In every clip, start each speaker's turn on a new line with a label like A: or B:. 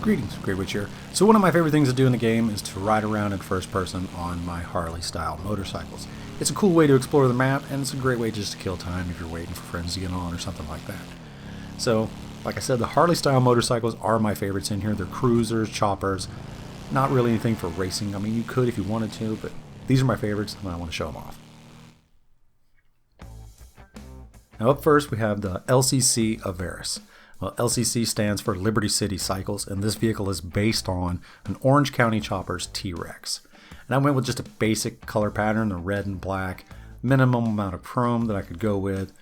A: Greetings, Grey Witch here. So one of my favorite things to do in the game is to ride around in first person on my Harley style motorcycles. It's a cool way to explore the map, and it's a great way just to kill time if you're waiting for friends to get on or something like that. So, like I said, the Harley style motorcycles are my favorites in here. They're cruisers, choppers, not really anything for racing. I mean, you could if you wanted to, but these are my favorites and I want to show them off. Now up first we have the LCC Avarus. Well, LCC stands for Liberty City Cycles, and this vehicle is based on an Orange County Chopper's T-Rex. And I went with just a basic color pattern, the red and black, minimum amount of chrome that I could go with,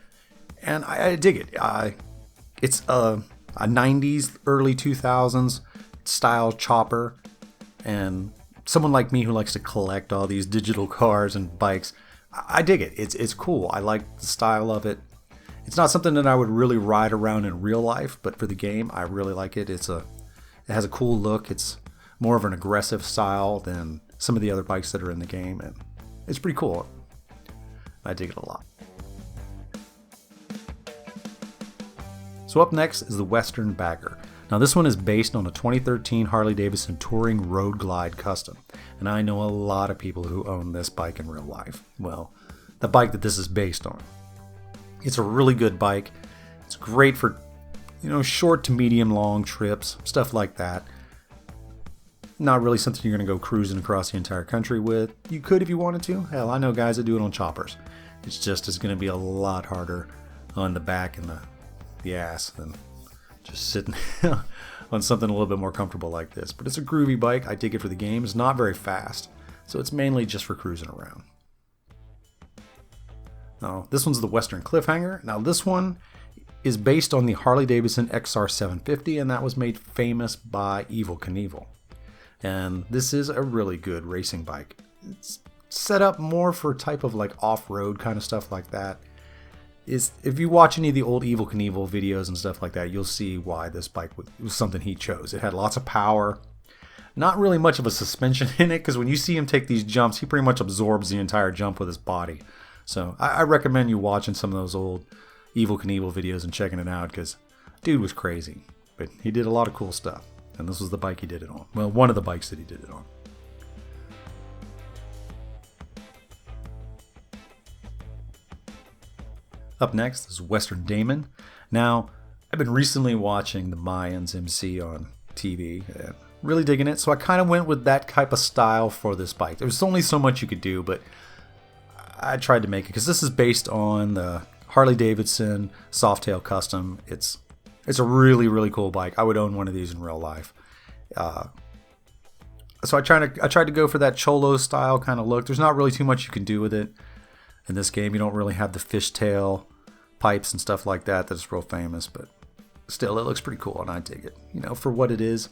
A: and I dig it. It's a 90s, early 2000s style chopper, and someone like me who likes to collect all these digital cars and bikes, I dig it. It's cool. I like the style of it. It's not something that I would really ride around in real life, but for the game, I really like it. It has a cool look. It's more of an aggressive style than some of the other bikes that are in the game, and it's pretty cool. I dig it a lot. So up next is the Western Bagger. Now this one is based on a 2013 Harley-Davidson Touring Road Glide Custom, and I know a lot of people who own this bike in real life. Well, the bike that this is based on. It's a really good bike. It's great for, short to medium long trips, stuff like that. Not really something you're going to go cruising across the entire country with. You could if you wanted to. Hell, I know guys that do it on choppers. It's going to be a lot harder on the back and the ass than just sitting on something a little bit more comfortable like this. But it's a groovy bike. I dig it for the game. It's not very fast, so it's mainly just for cruising around. Now, this one's the Western Cliffhanger. Now, this one is based on the Harley-Davidson XR750, and that was made famous by Evel Knievel. And this is a really good racing bike. It's set up more for a type of like off-road kind of stuff like that. If you watch any of the old Evel Knievel videos and stuff like that, you'll see why this bike was something he chose. It had lots of power. Not really much of a suspension in it, because when you see him take these jumps, he pretty much absorbs the entire jump with his body. So I recommend you watching some of those old Evel Knievel videos and checking it out, because dude was crazy. But he did a lot of cool stuff. And this was the bike he did it on. Well, one of the bikes that he did it on. Up next is Western Daemon. Now, I've been recently watching the Mayans MC on TV. And really digging it. So I kind of went with that type of style for this bike. There's only so much you could do, but I tried to make it because this is based on the Harley-Davidson Softail Custom. It's a really, really cool bike. I would own one of these in real life. So I tried to go for that Cholo style kind of look. There's not really too much you can do with it in this game. You don't really have the fishtail pipes and stuff like that that's real famous, but still, it looks pretty cool, and I dig it. For what it is,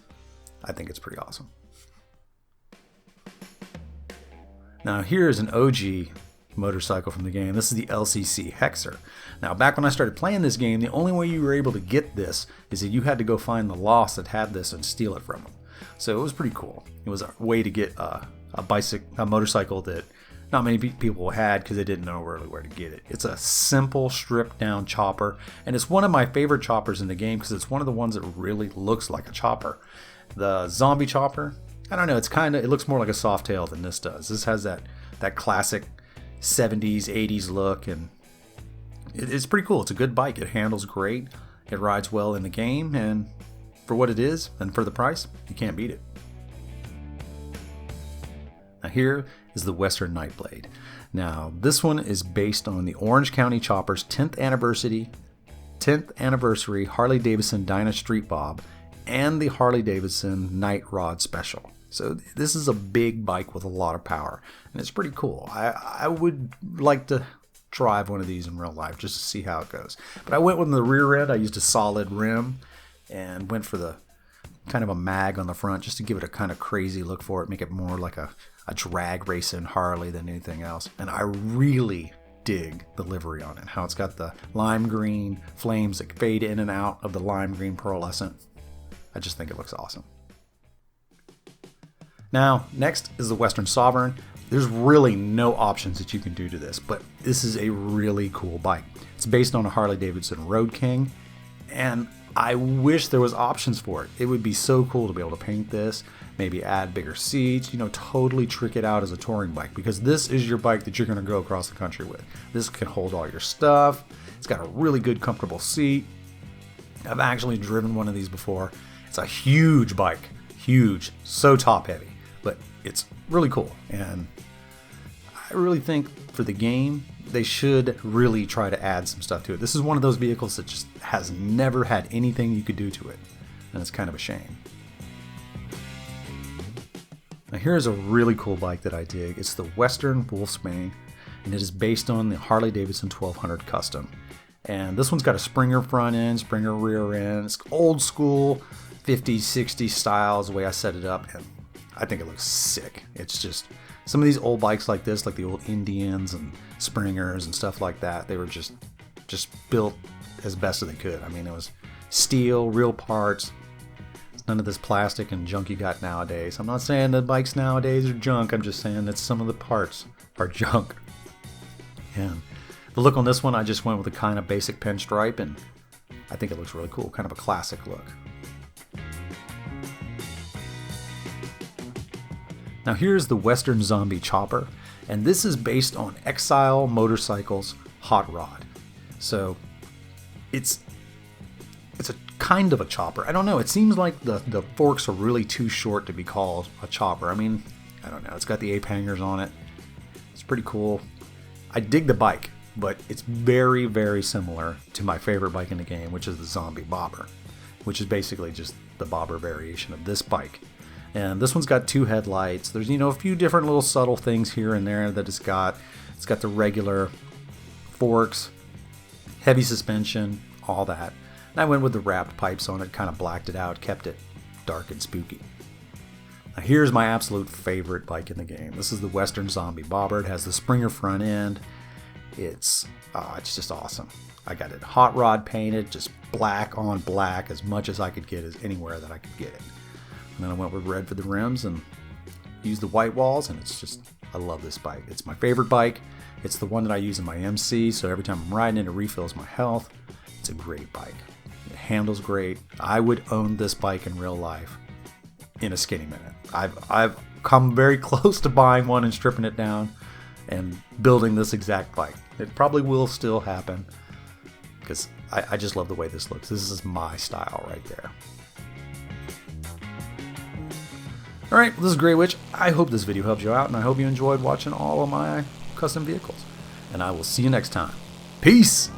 A: I think it's pretty awesome. Now here is an OG motorcycle from the game. This is the LCC Hexer. Now, back when I started playing this game, the only way you were able to get this is that you had to go find the lost that had this and steal it from them. So it was pretty cool. It was a way to get a motorcycle that not many people had because they didn't know really where to get it. It's a simple, stripped down chopper, and it's one of my favorite choppers in the game because it's one of the ones that really looks like a chopper. The zombie chopper, I don't know, it looks more like a Softail than this does. This has that classic 70s, 80s look, and it's pretty cool. It's a good bike. It handles great. It rides well in the game, and for what it is, and for the price, you can't beat it. Now here is the Western Nightblade. Now this one is based on the Orange County Chopper's 10th anniversary Harley-Davidson Dyna Street Bob and the Harley-Davidson Night Rod Special. So this is a big bike with a lot of power, and it's pretty cool. I would like to drive one of these in real life just to see how it goes. But I went with the rear end. I used a solid rim and went for the kind of a mag on the front just to give it a kind of crazy look for it, make it more like a drag racing Harley than anything else. And I really dig the livery on it, how it's got the lime green flames that fade in and out of the lime green pearlescent. I just think it looks awesome. Now, next is the Western Sovereign. There's really no options that you can do to this, but this is a really cool bike. It's based on a Harley-Davidson Road King, and I wish there was options for it. It would be so cool to be able to paint this, maybe add bigger seats, totally trick it out as a touring bike, because this is your bike that you're going to go across the country with. This can hold all your stuff. It's got a really good, comfortable seat. I've actually driven one of these before. It's a huge bike, huge, so top heavy, but it's really cool. And I really think for the game, they should really try to add some stuff to it. This is one of those vehicles that just has never had anything you could do to it, and it's kind of a shame. Now here's a really cool bike that I dig. It's the Western Wolfsbane, and it is based on the Harley Davidson 1200 Custom. And this one's got a Springer front end, Springer rear end. It's old school 50s, 60s style is the way I set it up, and I think it looks sick. It's just some of these old bikes like this, like the old Indians and Springers and stuff like that, they were just built as best as they could. I mean, it was steel, real parts. It's none of this plastic and junk you got nowadays. I'm not saying the bikes nowadays are junk. I'm just saying that some of the parts are junk. And the look on this one, I just went with a kind of basic pinstripe, and I think it looks really cool. Kind of a classic look. Now here's the Western Zombie Chopper, and this is based on Exile Motorcycles Hot Rod. So it's a kind of a chopper. I don't know, it seems like the forks are really too short to be called a chopper. I mean, I don't know, it's got the ape hangers on it. It's pretty cool. I dig the bike, but it's very, very similar to my favorite bike in the game, which is the Zombie Bobber, which is basically just the bobber variation of this bike. And this one's got two headlights. There's, a few different little subtle things here and there that it's got. It's got the regular forks, heavy suspension, all that. And I went with the wrapped pipes on it, kind of blacked it out, kept it dark and spooky. Now here's my absolute favorite bike in the game. This is the Western Zombie Bobber. It has the Springer front end. It's just awesome. I got it hot rod painted, just black on black, as much as I could get as anywhere that I could get it. And then I went with red for the rims and used the white walls, and I love this bike. It's my favorite bike. It's the one that I use in my MC, so every time I'm riding it, it refills my health. It's a great bike. It handles great. I would own this bike in real life in a skinny minute. I've come very close to buying one and stripping it down and building this exact bike. It probably will still happen because I just love the way this looks. This is my style right there. Alright, well, this is Grey Witch. I hope this video helped you out, and I hope you enjoyed watching all of my custom vehicles. And I will see you next time. Peace!